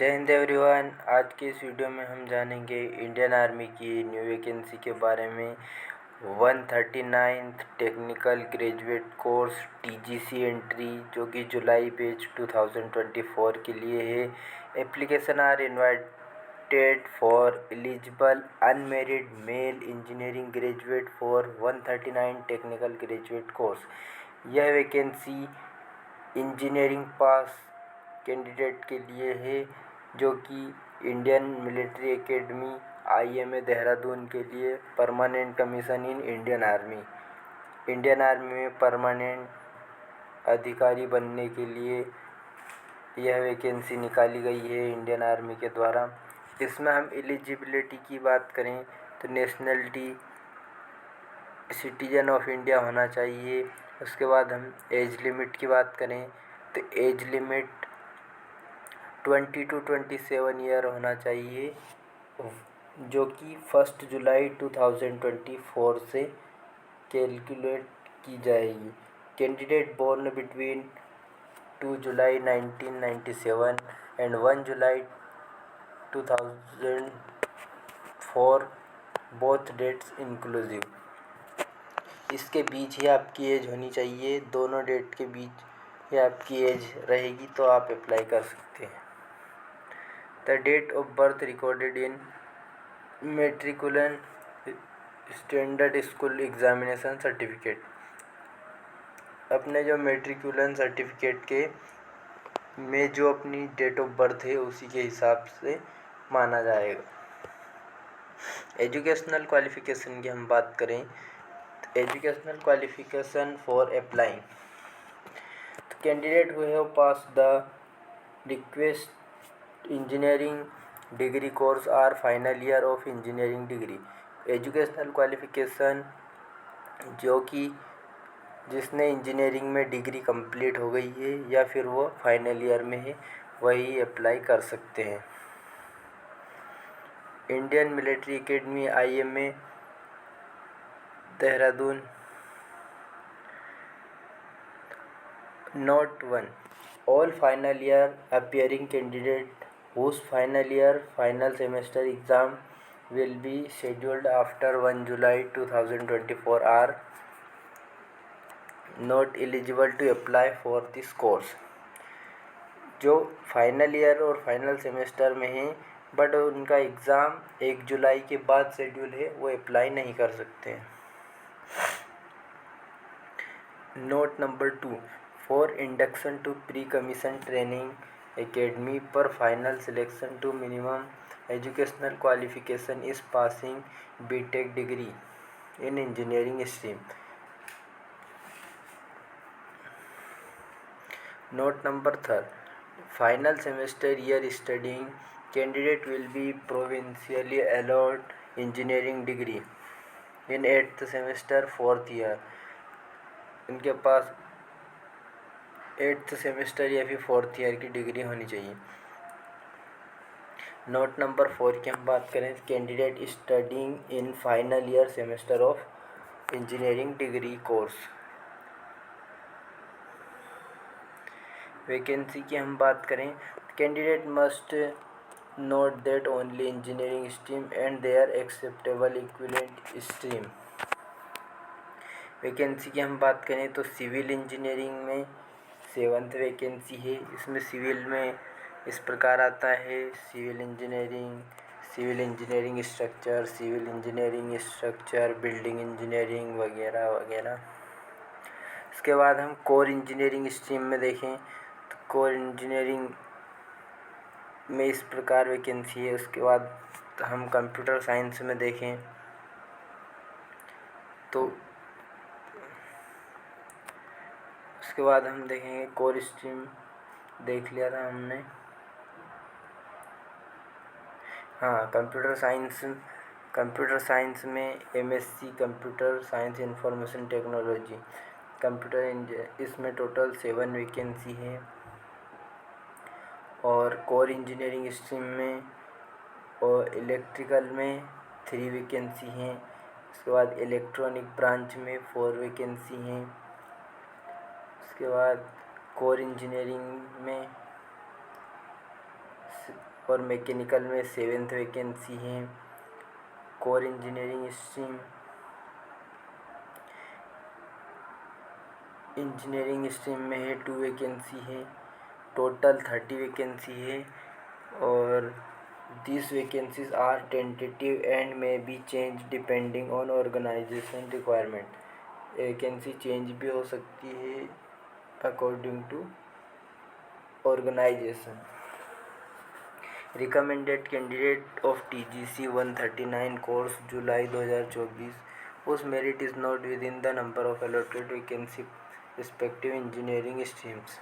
जय हिंद एवरीवन। आज के इस वीडियो में हम जानेंगे इंडियन आर्मी की न्यू वैकेंसी के बारे में। 139th technical graduate course TGC entry जो कि जुलाई बैच 2024 के लिए है। Application are invited for eligible unmarried male engineering graduate for 139 technical graduate course. यह वैकेंसी इंजीनियरिंग पास कैंडिडेट के लिए है जो कि Indian military academy IMA Dehradun के लिए permanent commission in Indian army में परमानेंट अधिकारी बनने के लिए यह वैकेंसी निकाली गई है इंडियन आर्मी के द्वारा। इसमें हम एलिजिबिलिटी की बात करें तो नेशनलिटी सिटीजन ऑफ इंडिया होना चाहिए। उसके बाद हम एज लिमिट की बात करें तो एज लिमिट 20 to 27 ईयर होना चाहिए जो कि 1 जुलाई 2024 से कैलकुलेट की जाएगी। Candidate born between 2 July 1997 and 1 July 2004 both dates inclusive. इसके बीच ही आपकी एज होनी चाहिए, दोनों डेट के बीच ही आपकी एज रहेगी तो आप अप्लाई कर सकते हैं। The date of birth recorded in matriculation standard school examination certificate. अपने जो मेट्रिकुलन सर्टिफिकेट के में जो अपनी डेट ऑफ बर्थ है उसी के हिसाब से माना जाएगा। एजुकेशनल क्वालिफिकेशन की हम बात करें तो एजुकेशनल क्वालिफिकेशन फॉर अप्लाइंग तो candidate who have pass the request engineering degree course or final year of engineering degree. Educational qualification जो कि जिसने इंजीनियरिंग में डिग्री कंप्लीट हो गई है या फिर वो फाइनल ईयर में है वही अप्लाई कर सकते हैं। Indian military academy IMA Dehradun. Note 1. All final year appearing candidate whose final semester exam will be scheduled after 1 July 2024 are not eligible to apply for this course। जो फाइनल ईयर और final semester में हैं but उनका exam 1 जुलाई के बाद schedule है वो apply नहीं कर सकते हैं। Note number 2. For induction to pre commission training academy पर final selection to minimum educational qualification is passing BTech degree in engineering stream. Note number 3. Final semester year studying candidate will be provisionally allot engineering degree in 8th semester 4th year. इनके पास 8th semester या फिर 4th year की degree होनी चाहिए। Note number 4 की हम बात करें candidate studying in final year semester of engineering degree course. Vacancy की हम बात करें candidate must note that only engineering stream and there acceptable equivalent stream. Vacancy की हम बात करें तो सिविल इंजीनियरिंग में 7th वैकेंसी है। इसमें सिविल में इस प्रकार आता है civil engineering structure, civil engineering structure, building engineering वगैरह वगैरह। इसके बाद हम कोर इंजीनियरिंग स्ट्रीम में देखें तो कोर इंजीनियरिंग में इस प्रकार वैकेंसी है। उसके बाद हम कंप्यूटर साइंस में देखें तो उसके बाद हम देखेंगे कोर स्ट्रीम देख लिया था हमने। हाँ, कंप्यूटर साइंस में MSc computer science information technology इसमें टोटल 7 वैकेंसी है। और कोर इंजीनियरिंग स्ट्रीम में और इलेक्ट्रिकल में 3 वैकेंसी हैं। उसके बाद इलेक्ट्रॉनिक ब्रांच में 4 वैकेंसी हैं। उसके बाद कोर इंजीनियरिंग में और मैकेनिकल में 7th वैकेंसी है। कोर इंजीनियरिंग स्ट्रीम में है 2 वैकेंसी है। टोटल 30 वैकेंसी है और these vacancies are tentative and may be changed depending on organization requirement। Vacancy change भी हो सकती है according to organization. Recommended candidate of TGC 139 course July 2024 whose merit is not within the number of allotted vacancy respective engineering streams।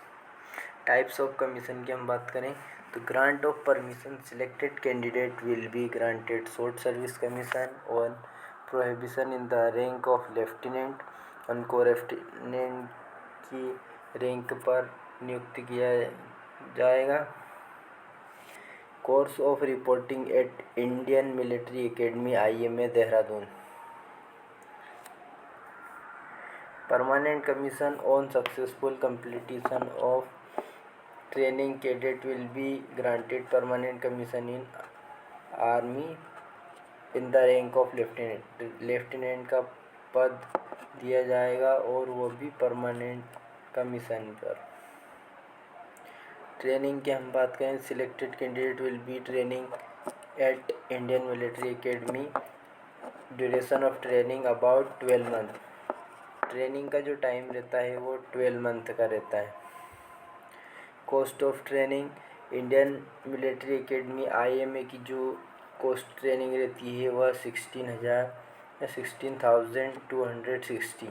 Types of commission की हम बात करें तो grant of permission selected candidate will be granted short service commission on prohibition in the rank of lieutenant. उनको lieutenant की rank पर नियुक्त किया जाएगा। Course of reporting at Indian military academy IMA Dehradun. Permanent commission on successful completion of training cadet will be granted permanent commission in army in the rank of lieutenant. Lieutenant का पद दिया जाएगा और वो भी परमानेंट कमीशन पर। Training की हम बात करें selected candidate will be training at Indian military academy. Duration of training about 12 month. Training का जो टाइम रहता है वो 12 मंथ का रहता है। Cost of training Indian military academy IMA की जो कॉस्ट ट्रेनिंग रहती है वह 16,000 या 16,260।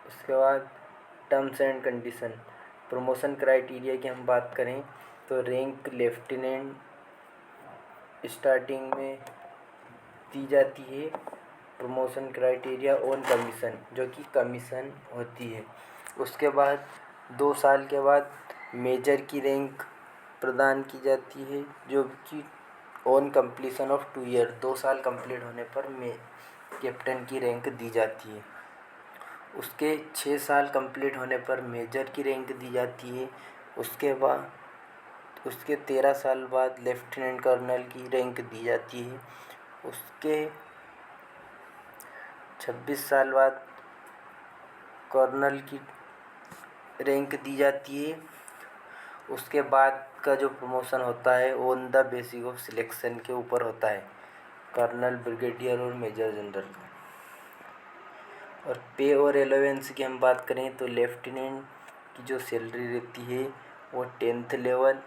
उसके बाद terms and condition. Promotion criteria की हम बात करें तो रैंक लेफ्टिनेंट स्टार्टिंग में दी जाती है। प्रमोशन क्राइटेरिया ऑन कमीशन जो कि कमीशन होती है। उसके बाद 2 साल के बाद मेजर की रैंक प्रदान की जाती है जो कि ऑन कंप्लीशन ऑफ 2 ईयर 2 साल कंप्लीट होने पर कैप्टन की रैंक दी जाती है। उसके 6 साल कंप्लीट होने पर मेजर की रैंक दी जाती है। उसके बाद उसके 13 साल बाद लेफ्टिनेंट कर्नल की रैंक दी जाती है। उसके 26 साल बाद कर्नल की रैंक दी जाती है। उसके बाद का जो प्रमोशन होता है on the basis of selection के ऊपर होता है, कर्नल, ब्रिगेडियर और मेजर जनरल का। और पे और एलोवेंस की हम बात करें तो लेफ्टिनेंट की जो सैलरी रहती है वो 10th लेवल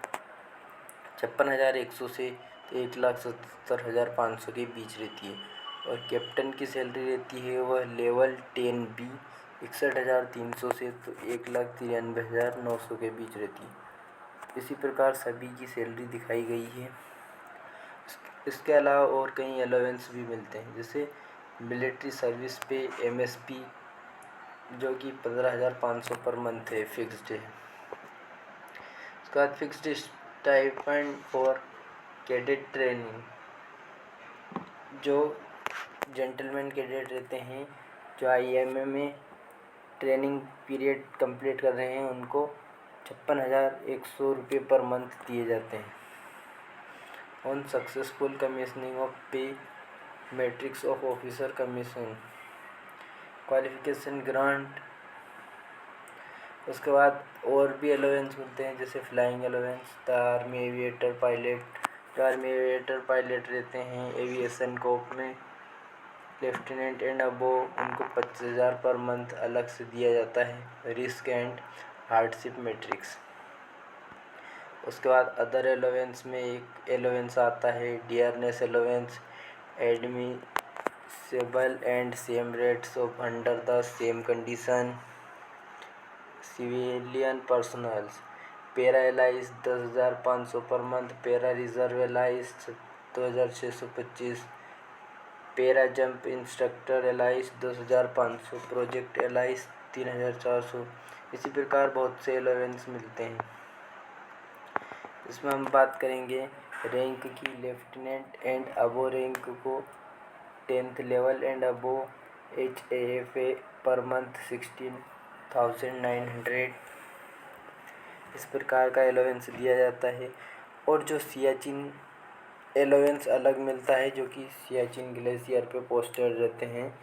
56,100 से 1,77,500 के बीच रहती है। और कैप्टन की सैलरी रहती है वह लेवल 10B 61,300 से तो 1,93,900 के बीच रहती है। इसी प्रकार सभी की सैलरी दिखाई गई है। इसके अलावा और कई अलावेंस भी मिलते हैं जैसे मिलिट्री सर्विस पे MSP जो कि 15,500 पर मंथ है, फिक्स्ड है। उसके बाद fixed stipend for cadet training. जो जेंटलमैन कैडेट रहते हैं जो IMA में ट्रेनिंग पीरियड कंप्लीट कर रहे हैं उनको 56,100 रुपये पर मंथ दिए जाते हैं। ऑन सक्सेसफुल कमीशनिंग ऑफ पे matrix of officer commission qualification grant. उसके बाद और भी अलावेंस मिलते हैं जैसे flying allowance. The army aviator pilot, जो आर्मी एविएटर पायलट रहते हैं एविएशन कोप में लेफ्टिनेंट एंड अबो उनको 25,000 पर मंथ अलग से दिया जाता है। Risk and hardship matrix. उसके बाद अदर एलोवेंस में एक एलोवेंस आता है dearness allowance admissible and same rates of under the same condition civilian personals. Para allowance 10,500 पर month, para reserve allowance 2,625, para jump instructor allowance 10,500, project allowance 3,400। इसी प्रकार बहुत से एलोवेंस मिलते हैं। इसमें हम बात करेंगे रैंक की। लेफ्टिनेंट एंड अबो रैंक को 10th level and above HAFA per month 16,900 इस प्रकार का एलोवेंस दिया जाता है। और जो सियाचिन एलाउंस अलग मिलता है, जो कि सियाचिन ग्लेशियर पे पोस्टेड रहते हैं,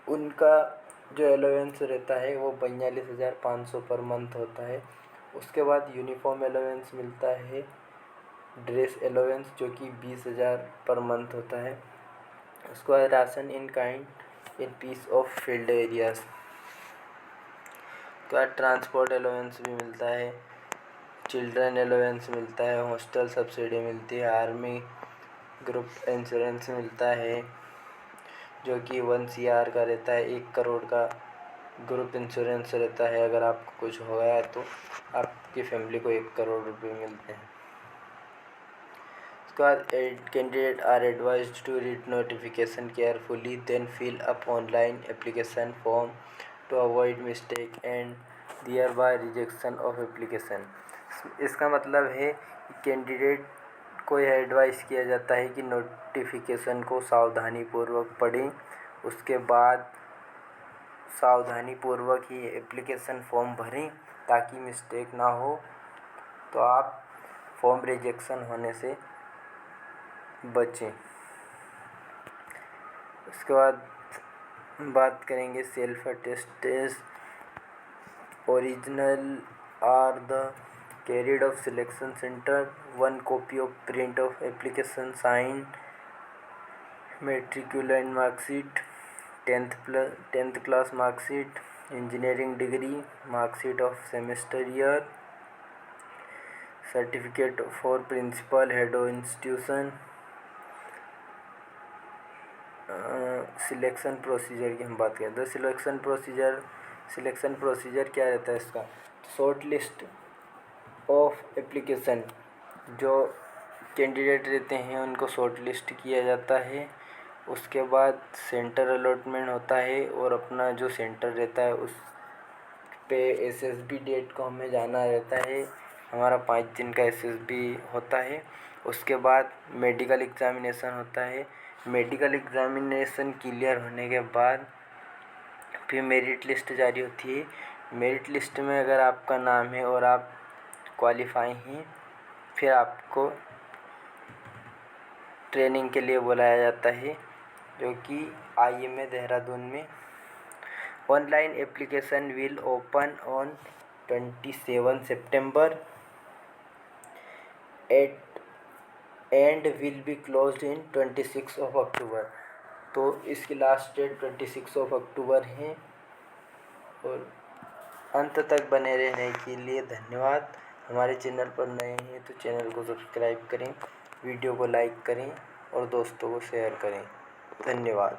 उनका जो अलाउंस रहता है वो 42,500 पर मंथ होता है। उसके बाद यूनिफॉर्म अलाउंस मिलता है, ड्रेस अलाउंस, जो कि 20,000 पर मंथ होता है। उसके बाद ration in kind in peace of field areas. उसके बाद ट्रांसपोर्ट अलाउंस भी मिलता है, चिल्ड्रन अलाउंस मिलता है, हॉस्टल सब्सिडी मिलती है, आर्मी ग्रुप इंश्योरेंस मिलता है जो कि 1 CR का रहता है, 1 करोड़ का ग्रुप इंश्योरेंस रहता है। अगर आपको कुछ हो गया तो आपकी फैमिली को 1 करोड़ रुपए मिलते हैं। उसके बाद candidate are advised to read notification carefully then fill up online application form to avoid mistake and thereby rejection of application. इसका मतलब है कि कैंडिडेट को यह एडवाइस किया जाता है कि नोटिफिकेशन को सावधानीपूर्वक पढ़ें, उसके बाद सावधानीपूर्वक ही एप्लीकेशन फॉर्म भरें ताकि मिस्टेक ना हो, तो आप फॉर्म रिजेक्शन होने से बचें। उसके बाद बात करेंगे self attested original or the carried of selection center, 1 copy of print of application signed, matriculation mark sheet, 10th class mark sheet, engineering degree, mark sheet of semester year, certificate for principal head of institution। Selection procedure की हम बात करें तो selection procedure क्या रहता है इसका? Short list of application, जो कैंडिडेट रहते हैं उनको शॉर्ट लिस्ट किया जाता है। उसके बाद सेंटर अलॉटमेंट होता है और अपना जो सेंटर रहता है उस पे SSB डेट को हमें जाना रहता है। हमारा 5 दिन का SSB होता है। उसके बाद मेडिकल एग्ज़ामिनेशन होता है। मेडिकल एग्ज़ामिनेशन क्लियर होने के बाद फिर मेरिट लिस्ट जारी होती है। मेरिट लिस्ट में अगर आपका नाम है और आप क्वालिफाई हैं, फिर आपको ट्रेनिंग के लिए बुलाया जाता है, जो कि IMA देहरादून में। Online application will open on 27 September and will be closed in 26 October. तो इसकी लास्ट डेट 26 अक्टूबर है। और अंत तक बने रहने के लिए धन्यवाद। हमारे चैनल पर नए हैं तो चैनल को सब्सक्राइब करें, वीडियो को लाइक करें और दोस्तों को शेयर करें। धन्यवाद।